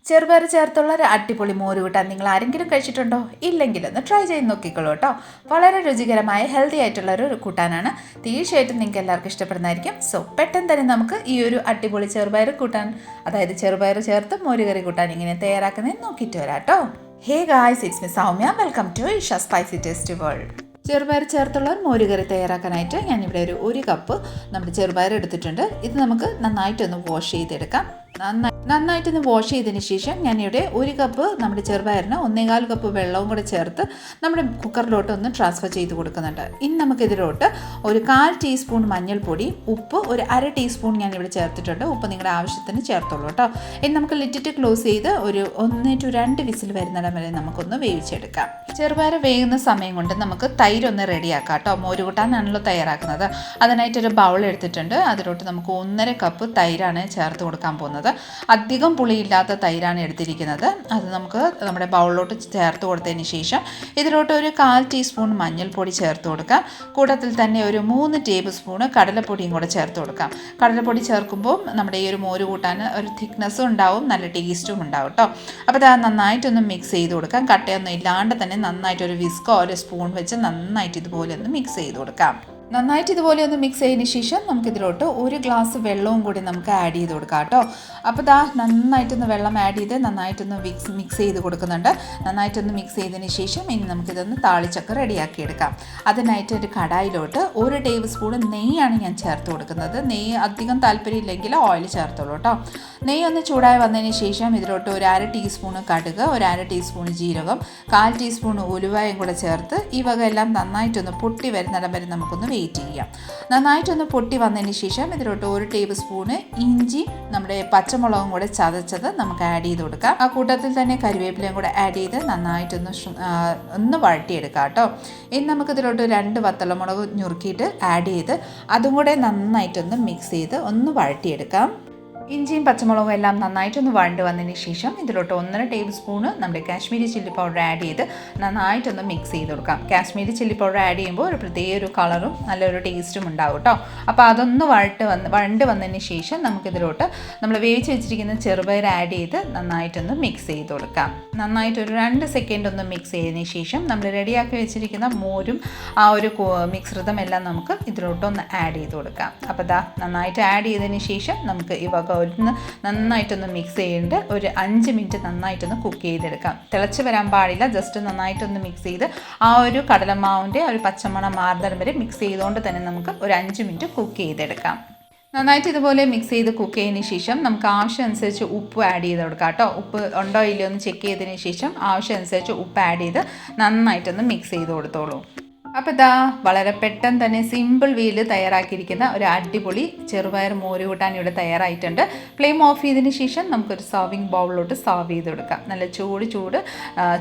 ചെറുപയർ ചേർത്തുള്ള ഒരു അടിപൊളി മോര് കൂട്ടാൻ നിങ്ങൾ ആരെങ്കിലും കഴിച്ചിട്ടുണ്ടോ? ഇല്ലെങ്കിൽ ഒന്ന് ട്രൈ ചെയ്ത് നോക്കിക്കോളൂ കേട്ടോ. വളരെ രുചികരമായ ഹെൽത്തി ആയിട്ടുള്ള ഒരു കൂട്ടാനാണ്. തീർച്ചയായിട്ടും നിങ്ങൾക്ക് എല്ലാവർക്കും ഇഷ്ടപ്പെടുന്നതായിരിക്കും. സോ പെട്ടെന്ന് തന്നെ നമുക്ക് ഈ ഒരു അടിപൊളി ചെറുപയർ കൂട്ടാൻ, അതായത് ചെറുപയർ ചേർത്ത് മോരുകറി കൂട്ടാൻ ഇങ്ങനെ തയ്യാറാക്കുന്നതെന്ന് നോക്കിയിട്ട് വരാം കേട്ടോ. Hey guys, it's me Soumya. Welcome to Isha spicy tasty world. ചെറുപയർ ചേർത്തുള്ള ഒരു മോരുകറി തയ്യാറാക്കാനായിട്ട് ഞാനിവിടെ ഒരു കപ്പ് നമ്മുടെ ചെറുപയർ എടുത്തിട്ടുണ്ട്. ഇത് നമുക്ക് നന്നായിട്ടൊന്ന് വാഷ് ചെയ്തെടുക്കാം. നന്നായിട്ടൊന്ന് വാഷ് ചെയ്തതിന് ശേഷം ഞാനിവിടെ ഒരു കപ്പ് നമ്മുടെ ചെറുപയറിന് 1.25 കപ്പ് വെള്ളവും കൂടെ ചേർത്ത് നമ്മുടെ കുക്കറിലോട്ട് ഒന്ന് ട്രാൻസ്ഫർ ചെയ്ത് കൊടുക്കുന്നുണ്ട്. ഇനി നമുക്കിതിലോട്ട് ഒരു 1/4 ടീസ്പൂൺ മഞ്ഞൾപ്പൊടി, ഉപ്പ് ഒരു 1/2 ടീസ്പൂൺ ഞാനിവിടെ ചേർത്തിട്ടുണ്ട്. ഉപ്പ് നിങ്ങളുടെ ആവശ്യത്തിന് ചേർത്തോളൂ കേട്ടോ. ഇനി നമുക്ക് ലിറ്റിട്ട് ക്ലോസ് ചെയ്ത് ഒരു 1 to 2 വിസിൽ വരുന്നിടം വരെ നമുക്കൊന്ന് വേവിച്ചെടുക്കാം. ചെറുപയർ വേകുന്ന സമയം കൊണ്ട് നമുക്ക് തൈരൊന്ന് റെഡിയാക്കാം കേട്ടോ. മോര് കൂട്ടാനാണല്ലോ തയ്യാറാക്കുന്നത്. അതിനായിട്ടൊരു ബൗൾ എടുത്തിട്ടുണ്ട്. അതിലോട്ട് നമുക്ക് 1.5 കപ്പ് തൈരാണ് ചേർത്ത് കൊടുക്കാൻ പോകുന്നത്. അധികം പുളിയില്ലാത്ത തൈരാണ് എടുത്തിരിക്കുന്നത്. അത് നമുക്ക് നമ്മുടെ ബൗളിലോട്ട് ചേർത്ത് കൊടുത്തതിന് ശേഷം ഇതിലോട്ട് ഒരു 1/4 ടീസ്പൂൺ മഞ്ഞൾപ്പൊടി ചേർത്ത് കൊടുക്കാം. കൂട്ടത്തിൽ തന്നെ ഒരു 3 ടേബിൾ സ്പൂൺ കടലപ്പൊടിയും കൂടെ ചേർത്ത് കൊടുക്കാം. കടലപ്പൊടി ചേർക്കുമ്പോൾ നമ്മുടെ ഈ ഒരു മോര് കൂട്ടാൻ ഒരു തിക്നെസ്സും ഉണ്ടാവും, നല്ല ടേസ്റ്റും ഉണ്ടാവും കേട്ടോ. അപ്പോൾ അത് നന്നായിട്ടൊന്ന് മിക്സ് ചെയ്ത് കൊടുക്കാം. കട്ടയൊന്നും ഇല്ലാണ്ട് തന്നെ നന്നായിട്ടൊരു വിസ്കോ ഒരു സ്പൂൺ വെച്ച് നന്നായിട്ട് ഇതുപോലെ ഒന്ന് മിക്സ് ചെയ്ത് കൊടുക്കാം. നന്നായിട്ട് ഇതുപോലെ ഒന്ന് മിക്സ് ചെയ്തതിന് ശേഷം നമുക്കിതിലോട്ട് 1 ഗ്ലാസ് വെള്ളവും കൂടി നമുക്ക് ആഡ് ചെയ്ത് കൊടുക്കാം കേട്ടോ. അപ്പോൾ നന്നായിട്ടൊന്ന് വെള്ളം ആഡ് ചെയ്ത് നന്നായിട്ടൊന്ന് മിക്സ് ചെയ്ത് കൊടുക്കുന്നുണ്ട്. നന്നായിട്ടൊന്ന് മിക്സ് ചെയ്തതിന് ശേഷം ഇനി നമുക്കിതൊന്ന് താളിച്ചൊക്കെ റെഡിയാക്കി എടുക്കാം. അതിനായിട്ട് ഒരു കടായിലോട്ട് 1 ടേബിൾ സ്പൂൺ നെയ്യാണ് ഞാൻ ചേർത്ത് കൊടുക്കുന്നത്. നെയ്യ് അധികം താല്പര്യമില്ലെങ്കിൽ ഓയിൽ ചേർത്തോളൂ കേട്ടോ. നെയ്യ് ഒന്ന് ചൂടായി വന്നതിന് ശേഷം ഇതിലോട്ട് ഒരു 1/2 ടീസ്പൂൺ കടുക്, ഒരു 1/2 ടീസ്പൂൺ ജീരകം, 1/4 ടീസ്പൂൺ ഉലുവയും കൂടെ ചേർത്ത് ഈ വക എല്ലാം നന്നായിട്ടൊന്ന് പൊട്ടി വരുന്നിടം വരെ നമുക്കൊന്ന് വെയിറ്റ് ചെയ്യാം. നന്നായിട്ടൊന്ന് പൊട്ടി വന്നതിന് ശേഷം ഇതിലോട്ട് 1 ടേബിൾ സ്പൂണ് ഇഞ്ചി, നമ്മുടെ പച്ചമുളകും കൂടെ ചതച്ചത് നമുക്ക് ആഡ് ചെയ്ത് കൊടുക്കാം. ആ കൂട്ടത്തിൽ തന്നെ കരിവേപ്പിലയും കൂടെ ആഡ് ചെയ്ത് നന്നായിട്ടൊന്ന് വഴട്ടിയെടുക്കാം കേട്ടോ. ഇനി നമുക്കിതിലോട്ട് 2 വത്തലമുളക് ഞുറുക്കിയിട്ട് ആഡ് ചെയ്ത് അതും കൂടെ നന്നായിട്ടൊന്ന് മിക്സ് ചെയ്ത് ഒന്ന് വഴട്ടിയെടുക്കാം. ഇഞ്ചിയും പച്ചമുളകും എല്ലാം നന്നായിട്ടൊന്ന് വഴണ്ട് വന്നതിന് ശേഷം ഇതിലോട്ട് 1.5 ടേബിൾ സ്പൂണ് നമ്മുടെ കാശ്മീരി ചില്ലി പൗഡർ ആഡ് ചെയ്ത് നന്നായിട്ടൊന്ന് മിക്സ് ചെയ്ത് കൊടുക്കാം. കാശ്മീരി ചില്ലി പൗഡർ ആഡ് ചെയ്യുമ്പോൾ ഒരു പ്രത്യേക ഒരു കളറും നല്ലൊരു ടേസ്റ്റും ഉണ്ടാവും കേട്ടോ. അപ്പോൾ അതൊന്ന് വഴണ്ട് വന്നതിന് ശേഷം നമുക്കിതിലോട്ട് നമ്മൾ വേവിച്ച് വെച്ചിരിക്കുന്ന ചെറുപയർ ആഡ് ചെയ്ത് നന്നായിട്ടൊന്ന് മിക്സ് ചെയ്ത് കൊടുക്കാം. നന്നായിട്ടൊരു 2 സെക്കൻഡ് ഒന്ന് മിക്സ് ചെയ്തതിന് ശേഷം നമ്മൾ റെഡിയാക്കി വെച്ചിരിക്കുന്ന മോരും ആ ഒരു മിശ്രിതം എല്ലാം നമുക്ക് ഇതിലോട്ടൊന്ന് ആഡ് ചെയ്ത് കൊടുക്കാം. അപ്പോൾ നന്നായിട്ട് ആഡ് ചെയ്തതിന് ശേഷം നമുക്ക് ഈ വക നന്നായിട്ടൊന്ന് മിക്സ് ചെയ്യേണ്ട ഒരു 5 മിനിറ്റ് നന്നായിട്ടൊന്ന് കുക്ക് ചെയ്തെടുക്കാം. തിളച്ച് വരാൻ പാടില്ല, ജസ്റ്റ് നന്നായിട്ടൊന്ന് മിക്സ് ചെയ്ത് ആ ഒരു കടലമാവിൻ്റെ ഒരു പച്ചമണം മാറുന്നിടം വരെ മിക്സ് ചെയ്തുകൊണ്ട് തന്നെ നമുക്ക് ഒരു 5 മിനിറ്റ് കുക്ക് ചെയ്തെടുക്കാം. നന്നായിട്ട് ഇതുപോലെ മിക്സ് ചെയ്ത് കുക്ക് ചെയ്തതിന് ശേഷം നമുക്ക് ആവശ്യമനുസരിച്ച് ഉപ്പ് ആഡ് ചെയ്ത് കൊടുക്കാം കേട്ടോ. ഉപ്പ് ഉണ്ടോ ഇല്ലയോ എന്ന് ചെക്ക് ചെയ്തതിന് ശേഷം ആവശ്യമനുസരിച്ച് ഉപ്പ് ആഡ് ചെയ്ത് നന്നായിട്ടൊന്ന് മിക്സ് ചെയ്ത് കൊടുത്തോളൂ. അപ്പോൾ വളരെ പെട്ടെന്ന് തന്നെ സിമ്പിൾ വീല് തയ്യാറാക്കിയിരിക്കുന്ന ഒരു അടിപൊളി ചെറുപയർ മോര് കൂട്ടാൻ ഇവിടെ തയ്യാറായിട്ടുണ്ട്. ഫ്ലെയിം ഓഫ് ചെയ്തതിന് ശേഷം നമുക്കൊരു സർവിങ് ബൗളിലോട്ട് സർവ് ചെയ്ത് കൊടുക്കാം. നല്ല ചൂട്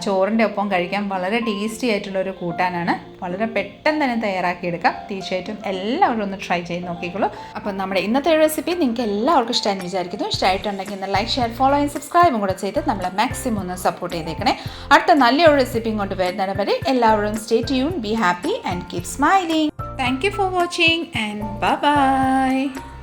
ചോറിൻ്റെ ഒപ്പം കഴിക്കാൻ വളരെ ടേസ്റ്റി ആയിട്ടുള്ളൊരു കൂട്ടാനാണ്. വളരെ പെട്ടെന്ന് തന്നെ തയ്യാറാക്കിയെടുക്കാം. തീർച്ചയായിട്ടും എല്ലാവരും ഒന്ന് ട്രൈ ചെയ്ത് നോക്കിക്കോളൂ. അപ്പം നമ്മുടെ ഇന്നത്തെ റെസിപ്പി നിങ്ങൾക്ക് എല്ലാവർക്കും ഇഷ്ടമായി വിചാരിക്കുന്നു. ഇഷ്ടമായിട്ടുണ്ടെങ്കിൽ ഒന്ന് ലൈക്ക്, ഷെയർ, ഫോളോ ആൻഡ് സബ്സ്ക്രൈബും കൂടെ ചെയ്ത് നമ്മളെ മാക്സിമം ഒന്ന് സപ്പോർട്ട് ചെയ്തേക്കണേ. അടുത്ത നല്ലൊരു റെസിപ്പിയും കൊണ്ട് വരുന്നിടം വരെ എല്ലാവരും stay tune, B happy and keep smiling. Thank you for watching and bye bye.